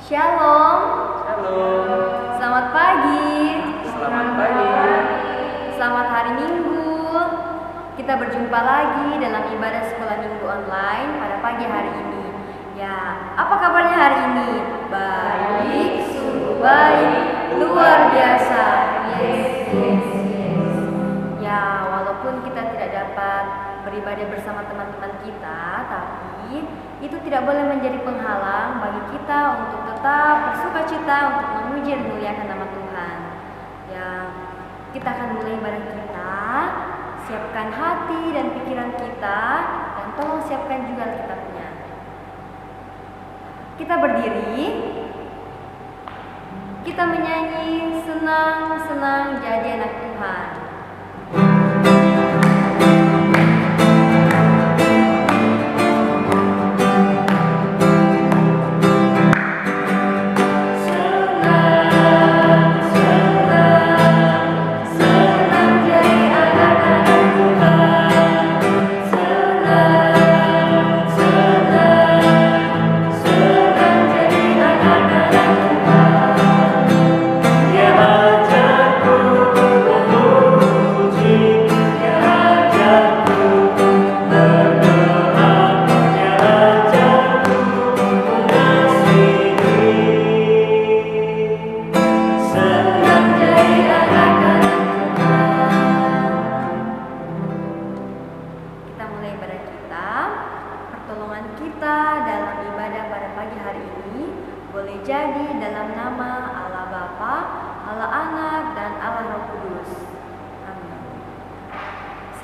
Shalom. Shalom. Selamat pagi. Selamat pagi. Selamat hari Minggu. Kita berjumpa lagi dalam ibadah sekolah Minggu online pada pagi hari ini. Ya, apa kabarnya hari ini? Baik, sungguh baik, luar biasa. Yes. Ya, walaupun kita tidak dapat beribadah bersama teman-teman kita, tapi itu tidak boleh menjadi penghalang bagi kita untuk tetap bersukacita untuk memuji dan memuliakan nama Tuhan. Ya, kita akan mulai ibadah kita. Siapkan hati dan pikiran kita, dan tolong siapkan juga Alkitabnya. Kita berdiri. Kita menyanyi senang-senang jadi anak Tuhan.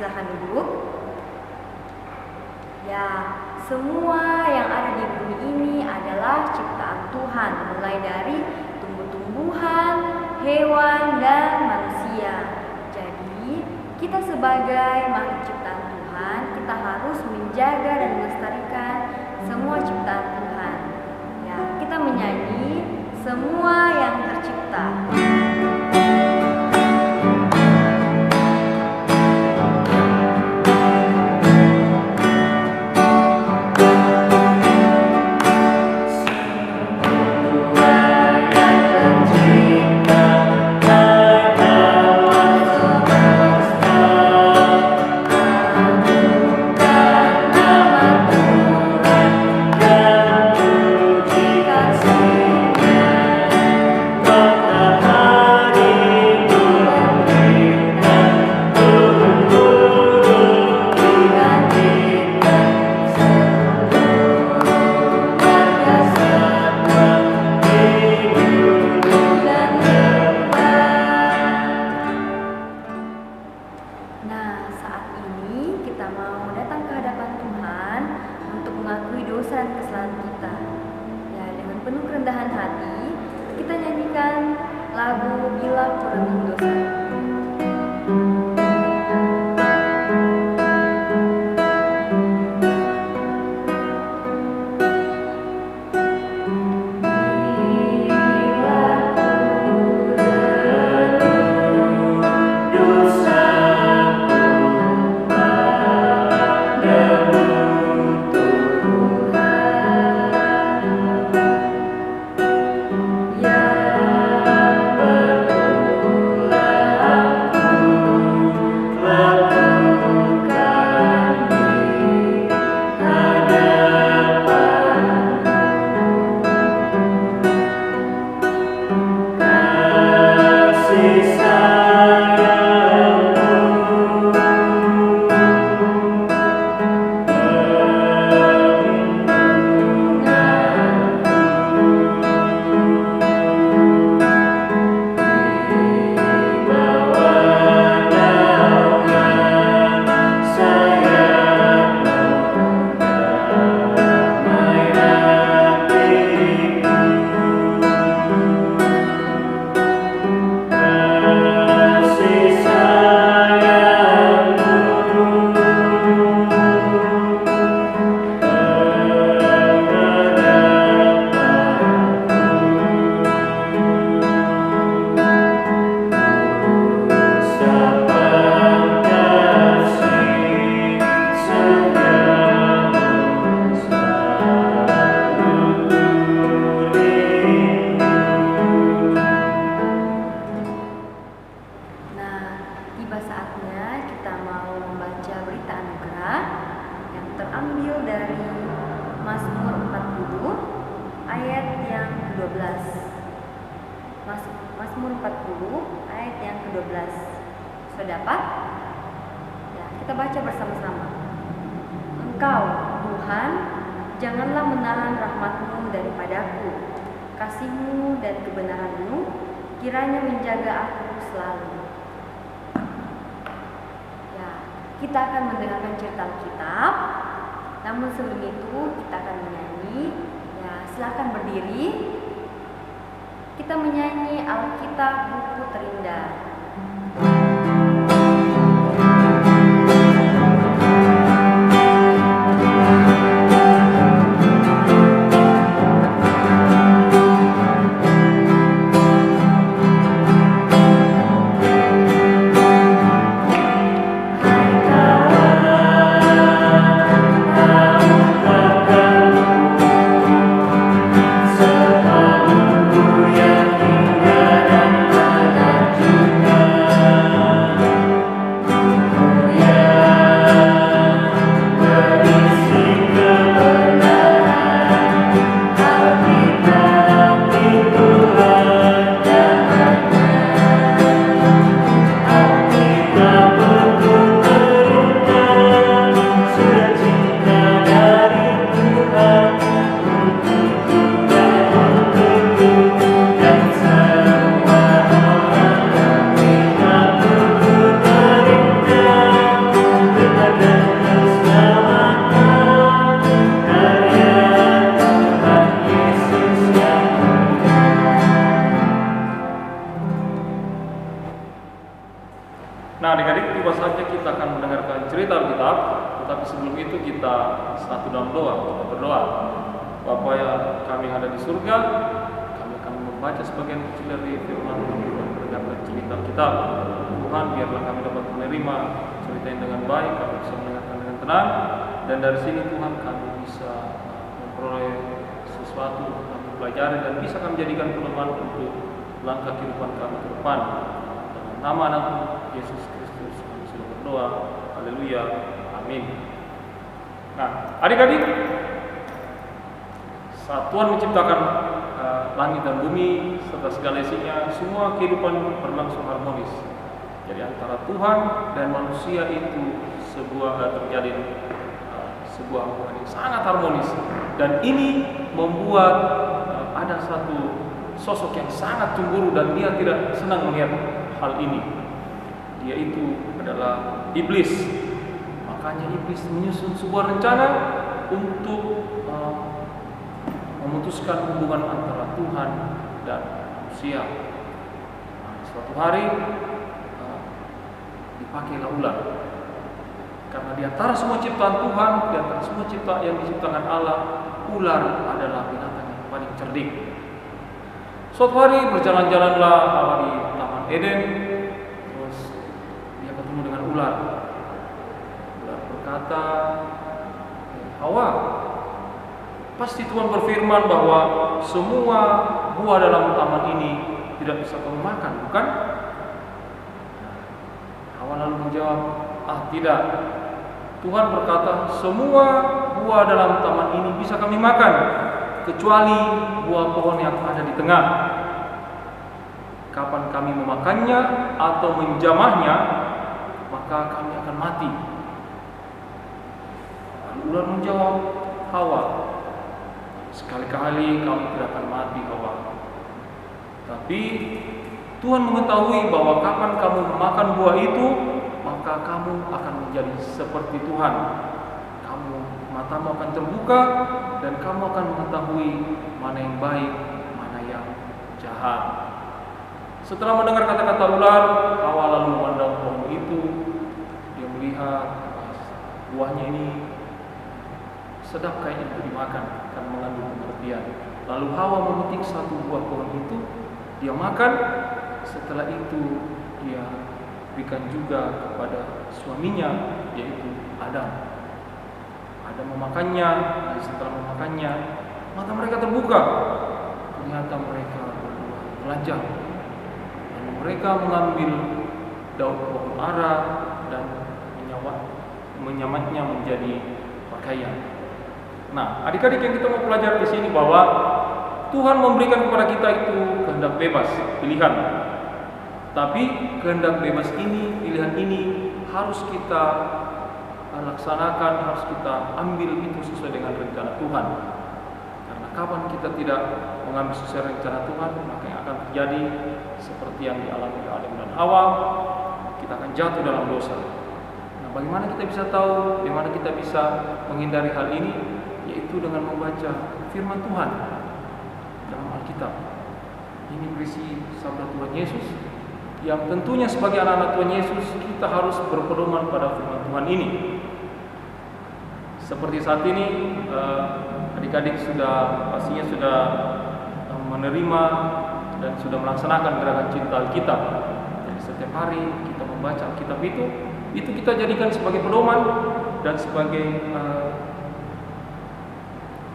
Silahkan duduk. Ya, semua yang ada di bumi ini adalah ciptaan Tuhan, mulai dari tumbuh-tumbuhan, hewan, dan manusia. Jadi, kita sebagai makhluk ciptaan Tuhan, kita harus menjaga dan melestarikan semua ciptaan Tuhan. Ya, kita menyanyi semua yang tercipta. Ya ke-12. Mazmur 40 ayat yang ke-12. Sudah dapat? Ya, kita baca bersama-sama. Engkau, Tuhan, janganlah menahan rahmat-Mu daripadaku. Kasih-Mu dan kebenaran-Mu kiranya menjaga aku selalu. Ya, kita akan mendengarkan cerita Alkitab. Namun sebelum itu kita akan menyanyi. Ya, silakan berdiri. Kita menyanyi Alkitab Buku Terindah. Nah, adik-adik, tiba saatnya kita akan mendengarkan cerita Alkitab. Tetapi sebelum itu kita satu dalam doa, kita berdoa. Bapa yang kami yang ada di surga, kami akan membaca sebagian kecil dari firman dan mendengarkan cerita Alkitab. Tuhan, biarlah kami dapat menerima cerita yang dengan baik, kami bisa mendengarkan dengan tenang, dan dari sini Tuhan kami bisa memperoleh sesuatu, kami pelajari dan bisa kami jadikan pedoman untuk langkah kehidupan kami ke depan. Nama anak Yesus Kristus kami sudah berdoa. Haleluya. Amin. Nah, adik-adik, saat Tuhan menciptakan langit dan bumi serta segala isinya, semua kehidupan berlangsung harmonis. Jadi antara Tuhan dan manusia itu terjadi sebuah hubungan yang sangat harmonis. Dan ini membuat ada satu sosok yang sangat cemburu dan dia tidak senang melihat hal ini. Dia itu adalah iblis. Makanya iblis menyusun sebuah rencana untuk memutuskan hubungan antara Tuhan dan manusia. Suatu hari dipakailah ular. Karena di antara semua ciptaan Tuhan, di antara semua ciptaan yang diciptakan Allah, ular adalah binatang yang paling cerdik. Suatu hari berjalan-jalanlah Allah di Taman Eden, terus dia ketemu dengan ular. Ular berkata, Hawa, pasti Tuhan berfirman bahwa semua buah dalam taman ini tidak bisa kamu makan, bukan? Hawa lalu menjawab, tidak. Tuhan berkata, semua buah dalam taman ini bisa kami makan, kecuali buah pohon yang ada di tengah. Kapan kami memakannya atau menjamahnya, maka kami akan mati. Ular menjawab, Hawa, sekali-kali kami tidak akan mati, Hawa. Tapi Tuhan mengetahui bahwa kapan kamu memakan buah itu, maka kamu akan menjadi seperti Tuhan. Matamu akan terbuka dan kamu akan mengetahui mana yang baik, mana yang jahat. Setelah mendengar kata-kata ular, Hawa lalu memandang pohon itu. Dia melihat buahnya ini sedap kayaknya untuk dimakan, karena mengandung pengertian. Lalu Hawa memetik satu buah pohon itu, dia makan. Setelah itu dia berikan juga kepada suaminya, yaitu Adam. Adam memakannya, dan setelah memakannya, mata mereka terbuka. Ternyata mereka berdua telanjang. Dan mereka mengambil daun pohon ara dan menyamatnya menjadi pakaian. Nah, adik-adik yang kita mau pelajari di sini bahwa Tuhan memberikan kepada kita itu kehendak bebas, pilihan. Tapi kehendak bebas ini, pilihan ini harus kita laksanakan, harus kita ambil itu sesuai dengan rencana Tuhan. Karena kapan kita tidak mengambil sesuai rencana Tuhan, maka yang akan terjadi seperti yang dialami oleh Adam dan Hawa, kita akan jatuh dalam dosa. Nah, bagaimana kita bisa tahu, bagaimana kita bisa menghindari hal ini? Yaitu dengan membaca firman Tuhan dalam Alkitab. Ini berisi sabda Tuhan Yesus, yang tentunya sebagai anak-anak Tuhan Yesus kita harus berpedoman pada firman Tuhan ini. Seperti saat ini adik-adik pastinya sudah menerima dan sudah melaksanakan gerakan cinta Alkitab. Jadi setiap hari kita membaca Alkitab itu kita jadikan sebagai pedoman dan sebagai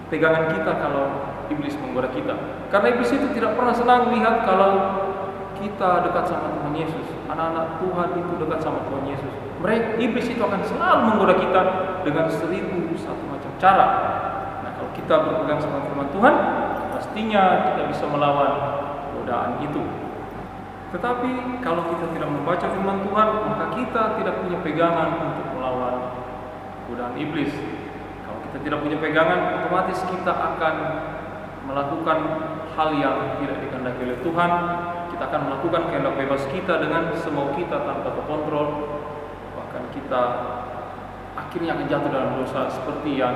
pegangan kita kalau iblis menggoda kita. Karena iblis itu tidak pernah senang melihat kalau kita dekat sama Tuhan Yesus. Anak-anak Tuhan itu dekat sama Tuhan Yesus. Iblis itu akan selalu menggoda kita dengan 1001 macam cara. Nah, kalau kita berpegang sama firman Tuhan, pastinya kita bisa melawan godaan itu. Tetapi kalau kita tidak membaca firman Tuhan, maka kita tidak punya pegangan untuk melawan godaan iblis. Kalau kita tidak punya pegangan, otomatis kita akan melakukan hal yang tidak dikehendaki oleh Tuhan. Kita akan melakukan kehendak bebas kita dengan semau kita tanpa terkontrol. Bahkan kita akhirnya akan jatuh dalam dosa seperti yang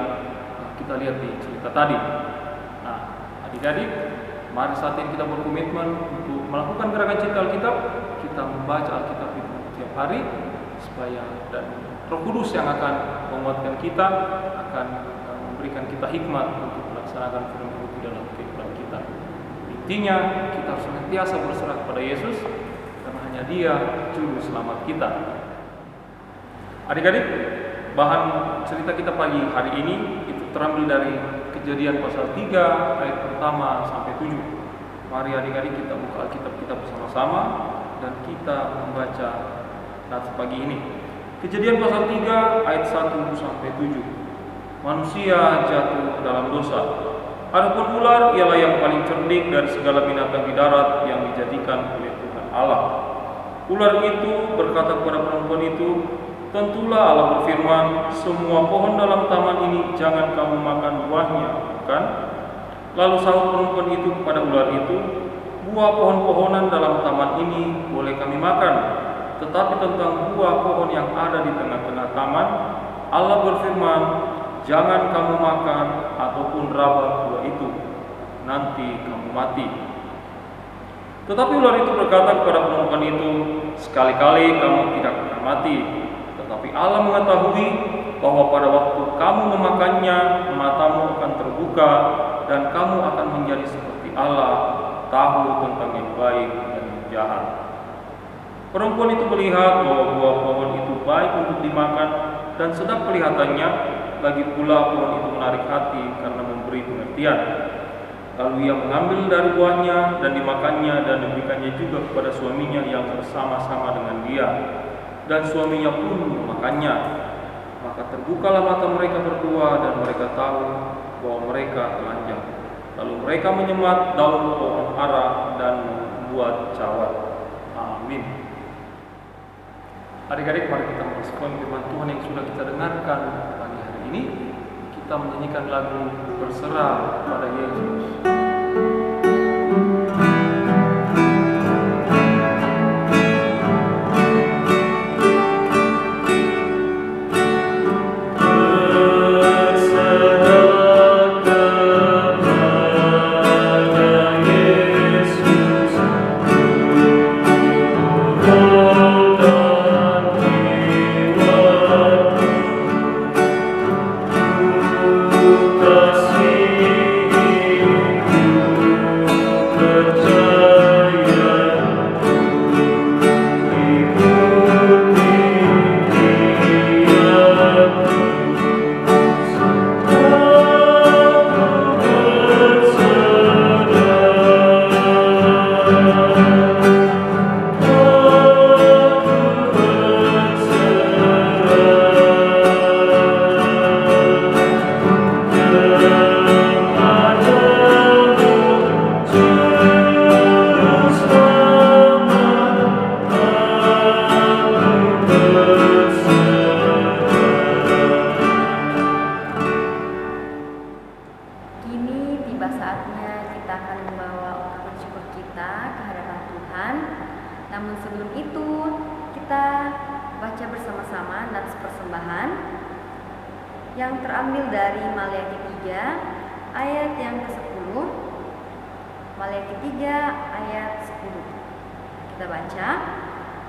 kita lihat di cerita tadi. Nah, adik-adik, mari saat ini kita berkomitmen untuk melakukan gerakan cinta Alkitab. Kita membaca Alkitab itu setiap hari, supaya dan Roh Kudus yang akan menguatkan kita, akan memberikan kita hikmat untuk melaksanakan firman itu dalam kehidupan kita. Intinya kita harus senantiasa berserah kepada Yesus, karena hanya Dia juru selamat kita. Adik-adik, bahan cerita kita pagi hari ini itu terambil dari Kejadian pasal 3 ayat pertama sampai 7. Mari adik-adik kita buka Alkitab kita bersama-sama dan kita membaca nats pagi ini. Kejadian pasal 3 ayat 1 sampai 7. Manusia jatuh ke dalam dosa. Adapun ular ialah yang paling cerdik dari segala binatang di darat yang dijadikan oleh Tuhan Allah. Ular itu berkata kepada perempuan itu, "Tentulah Allah berfirman, semua pohon dalam taman ini jangan kamu makan buahnya, bukan?" Lalu sahut perempuan itu kepada ular itu, "Buah pohon-pohonan dalam taman ini boleh kami makan, tetapi tentang buah pohon yang ada di tengah-tengah taman, Allah berfirman, jangan kamu makan ataupun raba buah itu, nanti kamu mati." Tetapi ular itu berkata kepada perempuan itu, "Sekali-kali kamu tidak akan mati. Tetapi Allah mengetahui bahwa pada waktu kamu memakannya, matamu akan terbuka dan kamu akan menjadi seperti Allah, tahu tentang yang baik dan yang jahat." Perempuan itu melihat bahwa buah pohon itu baik untuk dimakan dan sedap kelihatannya, lagi pula pohon itu menarik hati karena memberi pengertian. Lalu ia mengambil dari buahnya dan dimakannya dan diberikannya juga kepada suaminya yang bersama-sama dengan dia. Dan suaminya pun memakannya. Maka terbukalah mata mereka berdua dan mereka tahu bahwa mereka telanjang. Lalu mereka menyemat daun pohon ara dan membuat cawat. Amin. Adik-adik, mari kita merespon firman Tuhan yang sudah kita dengarkan pagi hari ini. Kita menyanyikan lagu Berserah pada Yesus. Kasih kita akan membawa ungkapan syukur kita ke hadapan Tuhan. Namun sebelum itu, kita baca bersama-sama nats persembahan yang terambil dari Maleakhi 3 ayat yang ke-10. Maleakhi 3 ayat 10. Kita baca,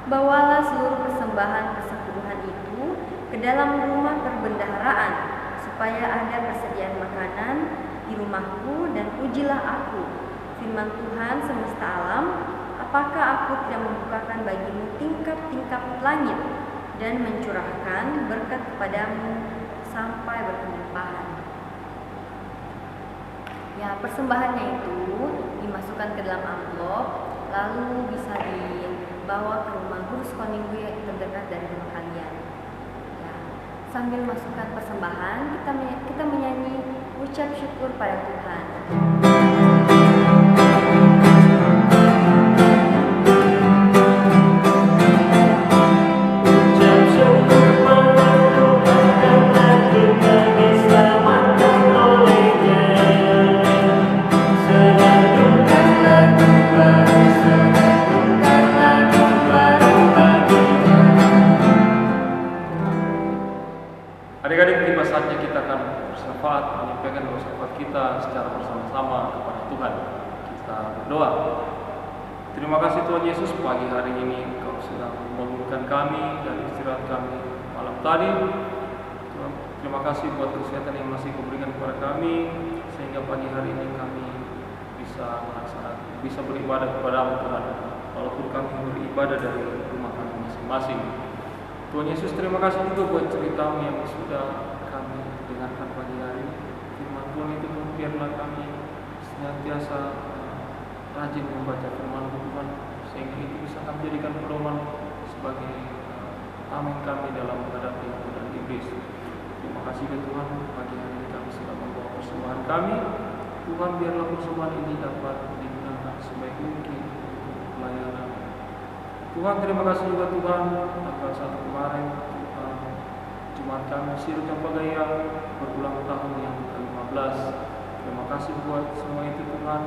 "Bawalah seluruh persembahan persekutuhan itu ke dalam rumah perbendaharaan, supaya ada persediaan makanan di rumahku, dan ujilah aku, firman Tuhan semesta alam, apakah aku tidak membukakan bagimu tingkap-tingkap langit dan mencurahkan berkat kepadamu sampai berkelimpahan." Ya, persembahannya itu dimasukkan ke dalam amplop, lalu bisa dibawa ke rumah guru sekolah minggu yang terdekat dari rumah kalian. Ya, sambil masukkan persembahan, kita menyanyi ucap syukur pada Tuhan. Adik-adik, tiba saatnya kita akan bersyafaat, menyampaikan doa syafaat kita secara bersama-sama kepada Tuhan. Kita berdoa. Terima kasih Tuhan Yesus, pagi hari ini Kau sudah membangunkan kami dari istirahat kami malam tadi. Tuhan, terima kasih buat kesehatan yang masih Kau berikan kepada kami, sehingga pagi hari ini kami bisa beribadah kepada-Mu Tuhan, walaupun kami beribadah dari rumah kami masing-masing. Tuhan Yesus, terima kasih juga buat cerita-Mu yang sudah kami dengarkan pagi hari ini. Firman Tuhan itu pun biarlah kami senantiasa rajin membaca firman Tuhan, sehingga itu bisa kami jadikan pedoman sebagai tameng kami dalam menghadapi godaan iblis. Terima kasih ke Tuhan, pagi hari ini kami sudah membawa persembahan kami. Tuhan, biarlah persembahan ini dapat digunakan sebaik mungkin untuk pelayanan. Tuhan, terima kasih juga Tuhan, tanggal 1 kemarin Jumat kami Sirut Campagaya berulang tahun yang ke-15. Terima kasih buat semua itu Tuhan.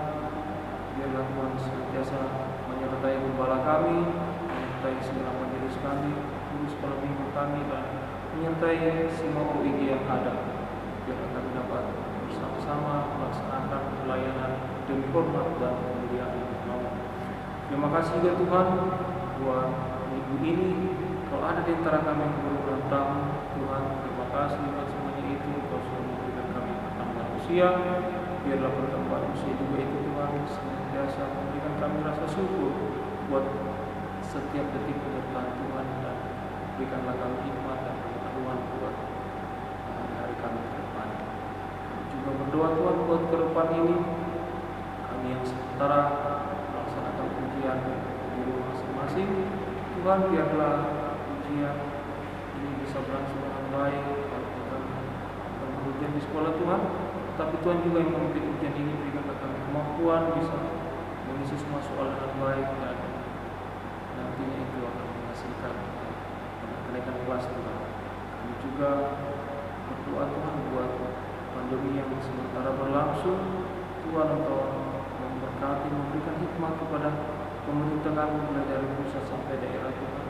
Biarlah Tuhan senantiasa menyertai gembala kami, menyertai segala majelis kami, guru sekolah minggu kami, dan menyertai semua OIG yang ada. Biarlah kami dapat bersama-sama melaksanakan pelayanan demi hormat dan kemuliaan Nama. Terima kasih juga Tuhan buat minggu ini. Kalau ada di antara kami yang berulang tahun, Tuhan, terima kasih buat semuanya itu. Kau sudah memberikan kami pertambahan usia. Biarlah pertambahan usia juga itu Tuhan senantiasa memberikan kami rasa syukur buat setiap detik penyertaan Tuhan, dan berikanlah kami hikmat dan pengetahuan buat hari-hari kami ke depan. Kami juga berdoa Tuhan buat ke depan ini, kami yang sementara melaksanakan ujian di rumah masing-masing. Tuhan, biarlah ujian ini bisa berlangsung dengan baik. Walaupun kami akan berujian di sekolah Tuhan, tapi Tuhan juga yang memimpin ujian ini. Berikanlah kami kemampuan bisa mengisi semua soal dengan baik, dan nantinya itu akan menghasilkan kenaikan kelas Tuhan. Kami juga berdoa Tuhan buat pandemi yang sementara berlangsung. Tuhan, Engkau memberkati, memberikan hikmat kepada pemerintah kami mulai dari pusat sampai daerah Tuhan.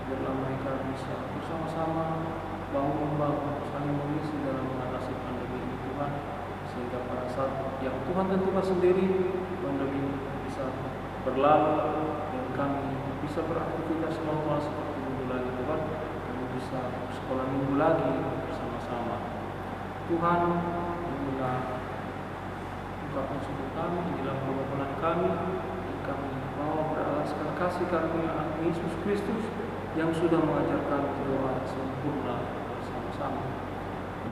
Biarlah mereka bisa bersama-sama membangun, saling mengisi dalam mengatasi pandemi ini Tuhan, sehingga pada saat yang Tuhan tentukan sendiri pandemi ini bisa berlalu dan kami bisa beraktivitas normal seperti dulu lagi Tuhan. Kami bisa sekolah minggu lagi bersama-sama Tuhan. Inilah ungkapan syukur kami, inilah permohonan kami, dan kami mau beralaskan kasih karunia anak Yesus Kristus yang sudah mengajarkan doa sempurna bersama-sama.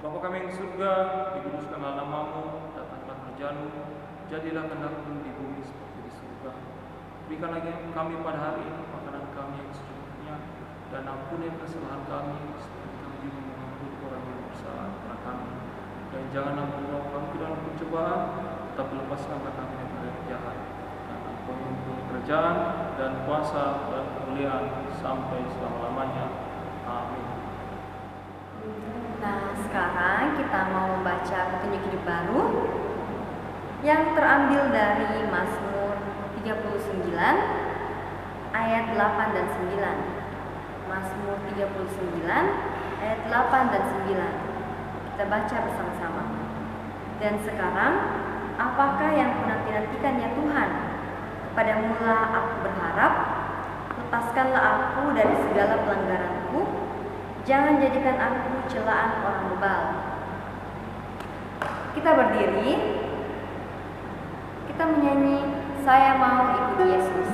Bapa kami yang di surga, dikuduskanlah nama-Mu, datanglah kerajaan-Mu, jadilah kehendak-Mu di bumi seperti di surga. Berikan lagi kami pada hari ini makanan kami yang secukupnya, dan ampuni kesalahan kami seperti kami juga mengampuni orang yang bersalah kepada kami. Dan jangan membawa kami ke dalam pencobaan, tetapi lepaskanlah kami dari jahat. Dan Engkau yang mempunyai kerajaan dan kuasa dan kemuliaan sampai selama-lamanya. Amin. Nah, sekarang kita mau membaca petunjuk hidup baru yang terambil dari Mazmur 39 ayat 8 dan 9. Mazmur 39 ayat 8 dan 9. Kita baca bersama-sama. Dan sekarang, apakah yang kunanti-nantikan ya Tuhan? Kepadamu-lah aku berharap. Lepaskanlah aku dari segala pelanggaranku. Jangan jadikan aku celaan orang bebal. Kita berdiri. Kita menyanyi, saya mau ikut Yesus.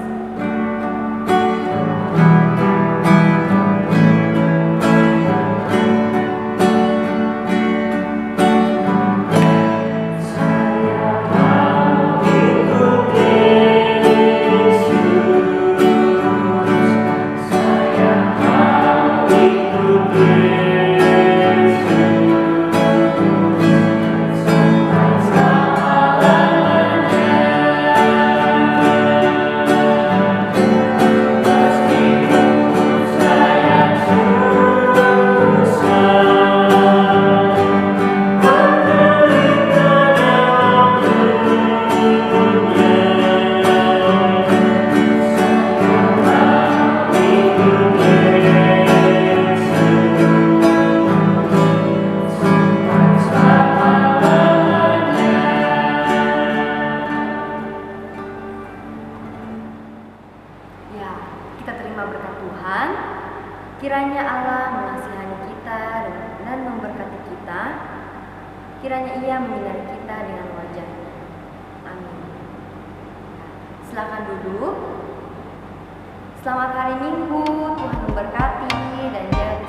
Kita terima berkat Tuhan. Kiranya Allah mengasihani kita dan memberkati kita. Kiranya Ia menyinari kita dengan wajah-Nya. Amin. Silakan duduk. Selamat hari Minggu. Tuhan memberkati dan jaga